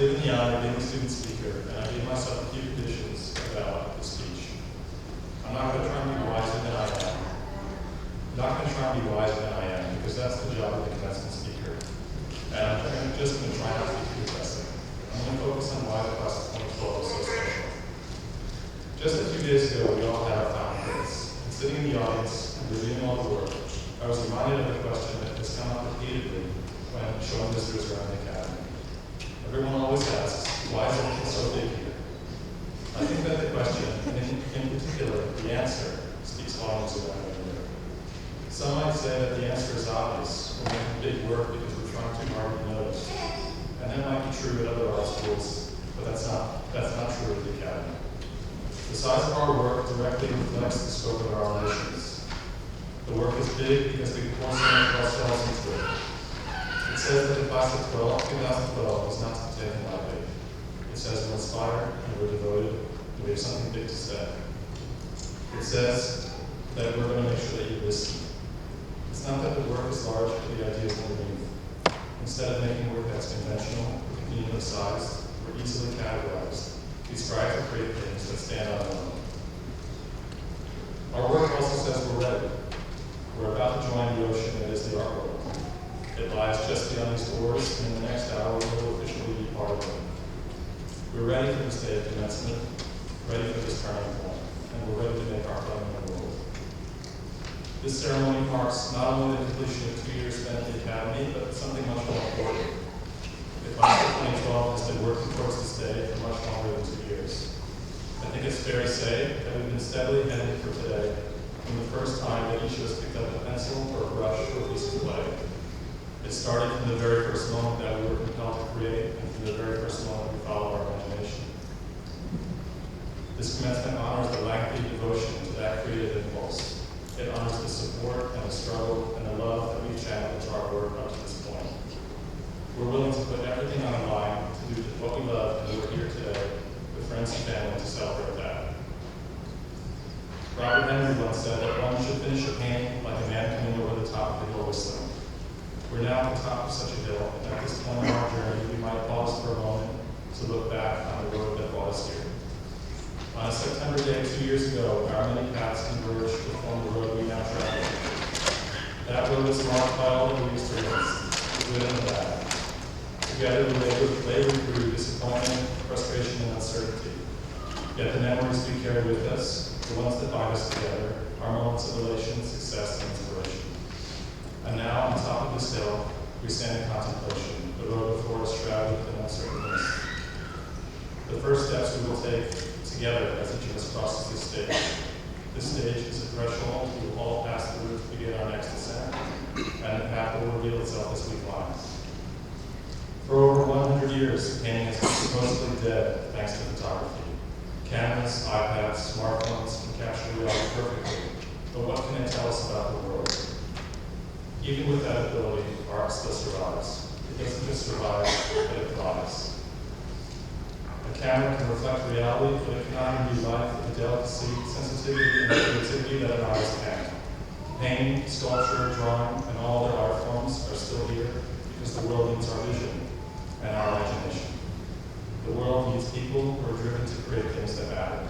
given the honor of being a student speaker, and I gave myself a few conditions about the speech. I'm not going to try and be wiser than I am. I'm not going to try and be wiser than I am, because that's the job of the commencement speaker. And I'm just going to try not to be too aggressive. I'm going to focus on why the class of 2012 is so special. Just a few days ago, we all had our final grades. And sitting in the audience and reviewing all the work, I was reminded of a question that has come up repeatedly when showing visitors around the academy. Everyone always asks, why is everything so big here? I think that the question, and in particular, the answer, speaks volumes about it. Some might say that the answer is obvious. We're making big work because we're trying too hard to notice. And that might be true at other art schools, but that's not true at the academy. The size of our work directly reflects the scope of our ambitions. The work is big because we pour so much of ourselves into it. It says that the class of 2012 is not to be taken lightly. It says we're inspired and we're devoted and we have something big to say. It says that we're going to make sure that you listen. It's not that the work is large, but the idea is underneath. Instead of making work that's conventional, or conveniently sized, or easily categorized, we strive to create things that stand on their own. Our work also says we're ready. We're about to join the ocean that is the art world. It lies just beyond these doors, and in the next hour we will officially be part of it. We're ready for this day of commencement, ready for this turning point, and we're ready to make our claim in the world. This ceremony marks not only the completion of 2 years spent at the Academy, but something much more important. The class of 2012 has been working towards this day for much longer than 2 years. I think it's fair to say that we've been steadily headed for today from the first time that each of us picked up a pencil or a brush or a piece of clay. It started from the very first moment that we were compelled to create, and from the very first moment we followed our imagination. This commencement honors the lengthy devotion to that creative impulse. It honors the support and the struggle and the love that we've channeled into our work up to this point. We're willing to put everything on the line to do what we love, and we're here today with friends and family to celebrate that. Robert Henry once said that one should finish a painting like a man coming over the top of the hill whistling. We're now at the top of such a hill, and at this point in our journey, we might pause for a moment to look back on the road that brought us here. On a September day 2 years ago, our many paths converged to form the road we now travel. That road is marked by all that we experienced, the good and the bad. Together we labored through disappointment, frustration, and uncertainty. Yet the memories we carry with us, the ones that bind us together, are moments of elation, success, and inspiration. And now, on top of this hill, we stand in contemplation, the road before us shrouded in uncertainty. The first steps we will take together as each of us crosses this stage. This stage is a threshold we will all pass through to begin our next descent, and the path will reveal itself as we climb. For over 100 years, painting has been supposedly dead thanks to photography. Cameras, iPads, smartphones can capture reality perfectly, but what can it tell us about the world? Even with that ability, art still survives. It doesn't just survive, but it thrives. A camera can reflect reality, but it cannot imbue life with the delicacy, sensitivity, and creativity that an artist can. Painting, sculpture, drawing, and all other art forms are still here because the world needs our vision and our imagination. The world needs people who are driven to create things that matter.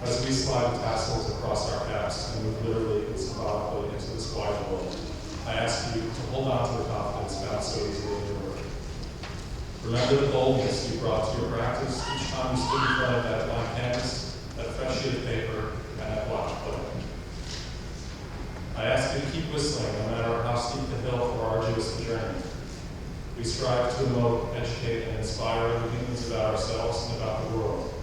As we slide tassels across our caps and move literally and symbolically into this wide world, I ask you to hold on to the confidence found so easily in your work. Remember the boldness you brought to your practice each time you stood in front of that blank canvas, that fresh sheet of paper, and that block of clay. I ask you to keep whistling no matter how steep the hill or arduous the journey. We strive to emote, educate, and inspire other humans about ourselves and about the world.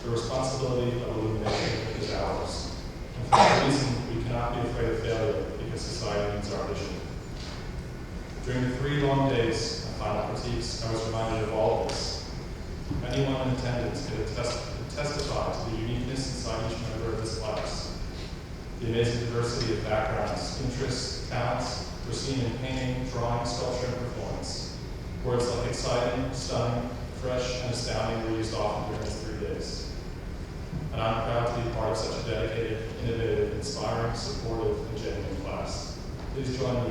The responsibility of illumination is ours. And for that reason, we cannot be afraid of failure because society needs our vision. During the 3 long days of final critiques, I was reminded of all this. Anyone in attendance could testify to the uniqueness inside each member of this class. The amazing diversity of backgrounds, interests, talents were seen in painting, drawing, sculpture, and performance. Words like exciting, stunning, fresh, and astounding were used often during these 3 days. And I'm proud to be part of such a dedicated, innovative, inspiring, supportive, and genuine class. Please join me